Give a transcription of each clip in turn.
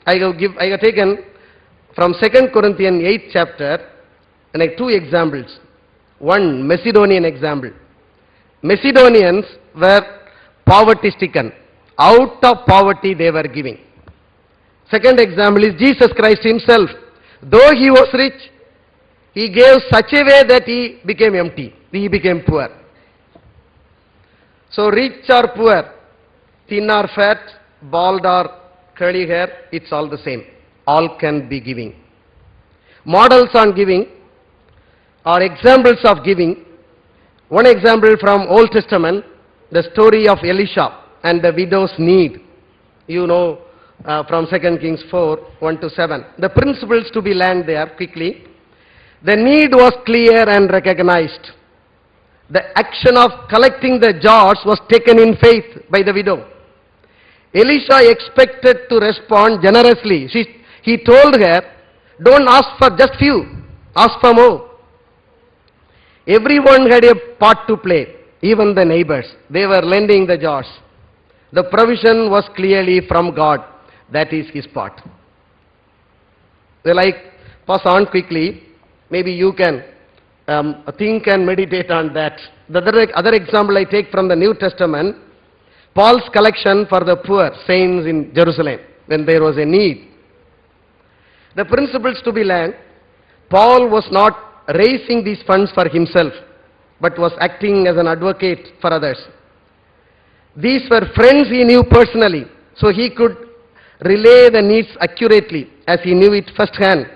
I have taken from 2 Corinthians 8 chapter, like two examples. One Macedonian example. Macedonians were poverty stricken. Out of poverty they were giving. Second example is Jesus Christ himself. Though he was rich, he gave such a way that he became empty. He became poor. So rich or poor, thin or fat, bald or curly hair, it's all the same. All can be giving. Models on giving or examples of giving. One example from Old Testament, the story of Elisha and the widow's need. You know from 2 Kings 4, 1-7. The principles to be learned there quickly. The need was clear and recognized. The action of collecting the jars was taken in faith by the widow. Elisha expected to respond generously. He told her, don't ask for just few, ask for more. Everyone had a part to play, even the neighbors. They were lending the jars. The provision was clearly from God. That is his part. Well, I pass on quickly. Maybe you can think and meditate on that. The other example I take from the New Testament, Paul's collection for the poor saints in Jerusalem when there was a need. The principles to be learned, Paul was not raising these funds for himself, but was acting as an advocate for others. These were friends he knew personally, so he could relay the needs accurately as he knew it firsthand.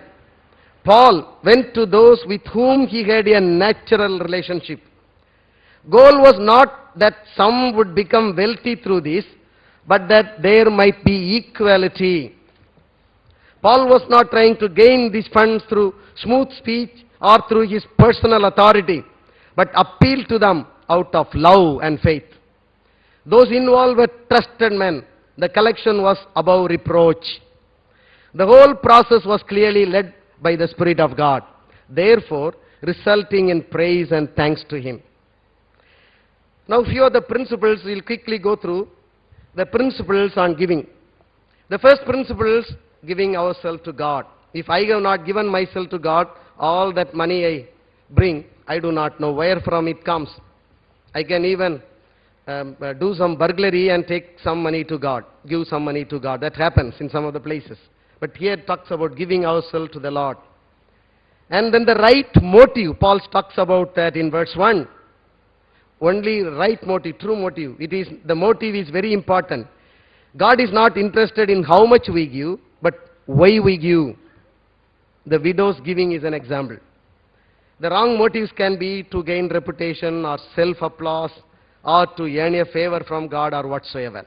Paul went to those with whom he had a natural relationship. Goal was not that some would become wealthy through this, but that there might be equality. Paul was not trying to gain these funds through smooth speech or through his personal authority, but appealed to them out of love and faith. Those involved were trusted men. The collection was above reproach. The whole process was clearly led by the Spirit of God, therefore resulting in praise and thanks to him. Now few of the principles we'll quickly go through. The principles on giving. The first principle is giving ourselves to God. If I have not given myself to God, all that money I bring, I do not know where from it comes. I can even do some burglary and take some money to God, give some money to God. That happens in some of the places. But here it talks about giving ourselves to the Lord. And then the right motive, Paul talks about that in verse 1. Only right motive, true motive. The motive is very important. God is not interested in how much we give, but why we give. The widow's giving is an example. The wrong motives can be to gain reputation or self-applause or to earn a favor from God or whatsoever.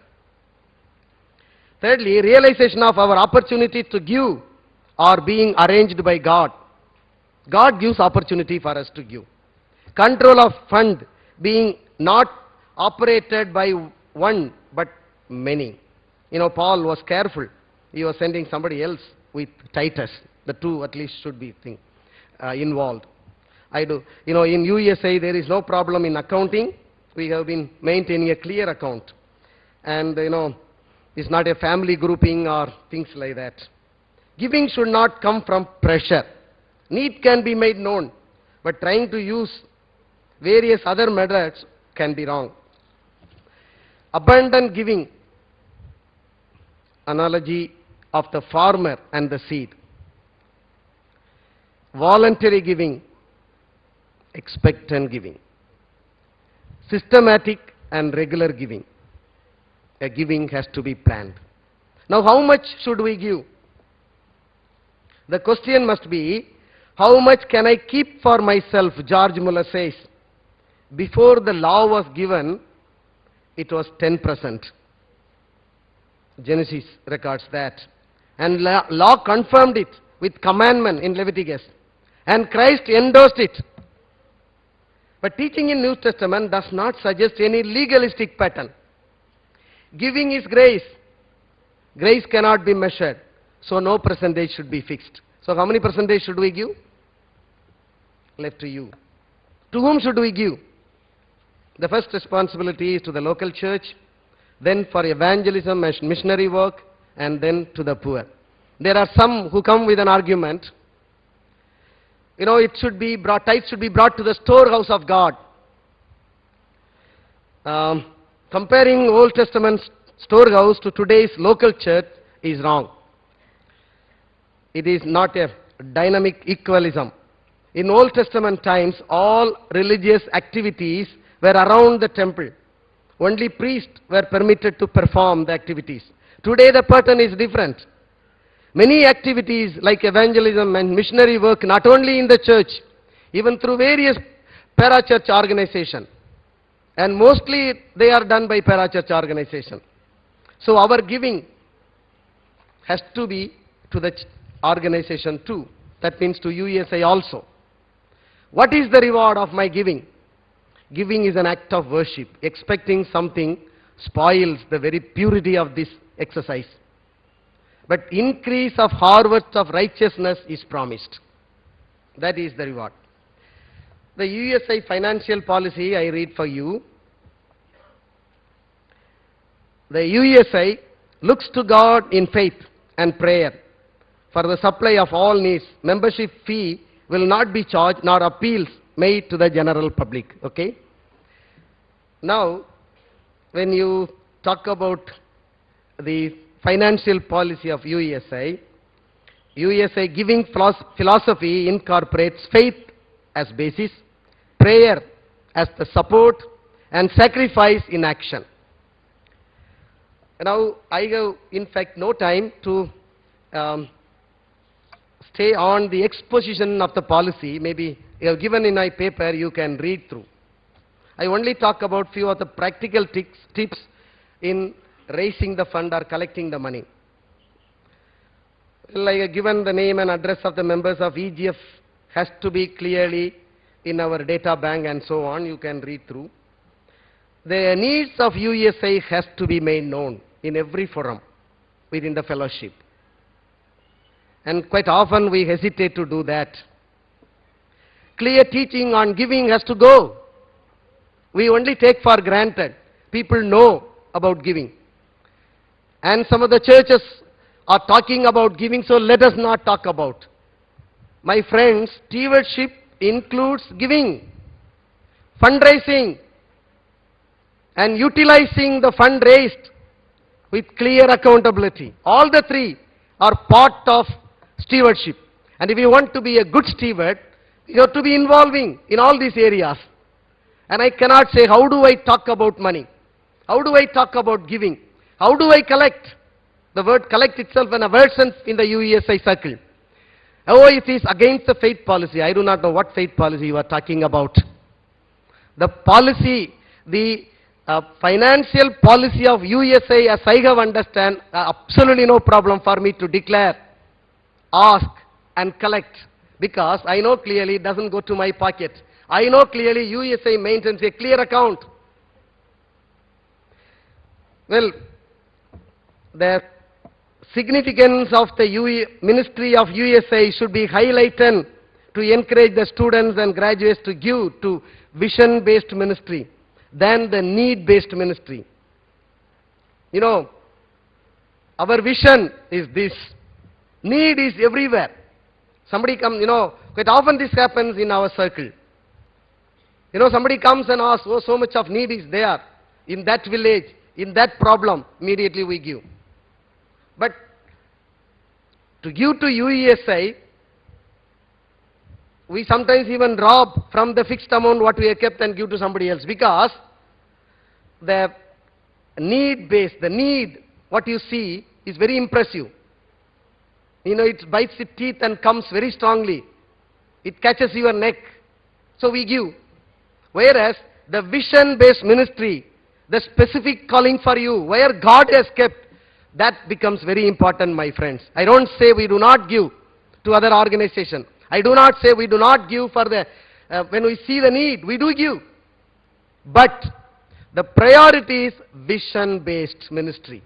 Thirdly, realization of our opportunity to give are being arranged by God. God gives opportunity for us to give. Control of fund being not operated by one but many. You know, Paul was careful. He was sending somebody else with Titus. The two at least should be involved. In UESI there is no problem in accounting. We have been maintaining a clear account. And it's not a family grouping or things like that. Giving should not come from pressure. Need can be made known, but trying to use various other methods can be wrong. Abundant giving, analogy of the farmer and the seed. Voluntary giving, expectant giving. Systematic and regular giving. A giving has to be planned. Now how much should we give? The question must be, how much can I keep for myself? George Muller says, before the law was given, it was 10%. Genesis records that. And law confirmed it with commandment in Leviticus. And Christ endorsed it. But teaching in New Testament does not suggest any legalistic pattern. Giving is grace. Grace cannot be measured. So no percentage should be fixed. So how many percentage should we give? Left to you. To whom should we give? The first responsibility is to the local church, then for evangelism and missionary work, and then to the poor. There are some who come with an argument. It should be brought, tithes should be brought to the storehouse of God. Comparing Old Testament storehouse to today's local church is wrong. It is not a dynamic equalism. In Old Testament times, all religious activities were around the temple. Only priests were permitted to perform the activities. Today the pattern is different. Many activities like evangelism and missionary work, not only in the church, even through various parachurch organizations. And mostly they are done by parachurch organization. So our giving has to be to the organization too. That means to UESI also. What is the reward of my giving? Giving is an act of worship. Expecting something spoils the very purity of this exercise. But increase of harvest of righteousness is promised. That is the reward. The UESI financial policy I read for you. The UESI looks to God in faith and prayer for the supply of all needs. Membership fee will not be charged nor appeals made to the general public. Okay? Now, when you talk about the financial policy of UESI, UESI giving philosophy incorporates faith as basis, prayer as the support, and sacrifice in action. Now, I have in fact no time to stay on the exposition of the policy. Maybe you have given in my paper, you can read through. I only talk about few of the practical tips in raising the fund or collecting the money. Like given the name and address of the members of EGF has to be clearly in our data bank and so on, you can read through. The needs of UESI has to be made known in every forum within the fellowship. And quite often we hesitate to do that. Clear teaching on giving has to go. We only take for granted. People know about giving. And some of the churches are talking about giving, so let us not talk about. My friends, stewardship includes giving, fundraising, and utilizing the fund raised with clear accountability. All the three are part of stewardship. And if you want to be a good steward, you have to be involving in all these areas. And I cannot say, how do I talk about money? How do I talk about giving? How do I collect? The word collect itself an aversion in the UESI circle. Oh, it is against the faith policy. I do not know what faith policy you are talking about. The policy, the financial policy of UESI, as I have understand, absolutely no problem for me to declare, ask and collect, because I know clearly it doesn't go to my pocket. I know clearly UESI maintains a clear account. Well, the significance of the ministry of UESI should be highlighted to encourage the students and graduates to give to vision-based ministry than the need-based ministry. You know, our vision is this. Need is everywhere. Somebody comes, quite often this happens in our circle. Somebody comes and asks, oh, so much of need is there in that village, in that problem, immediately we give. But to give to UESI, we sometimes even rob from the fixed amount what we have kept and give to somebody else, because the need base, the need, what you see is very impressive. It bites its teeth and comes very strongly. It catches your neck. So we give. Whereas the vision-based ministry, the specific calling for you, where God has kept, that becomes very important, my friends. I don't say we do not give to other organizations. I do not say we do not give for the, when we see the need, we do give. But the priority is vision-based ministry.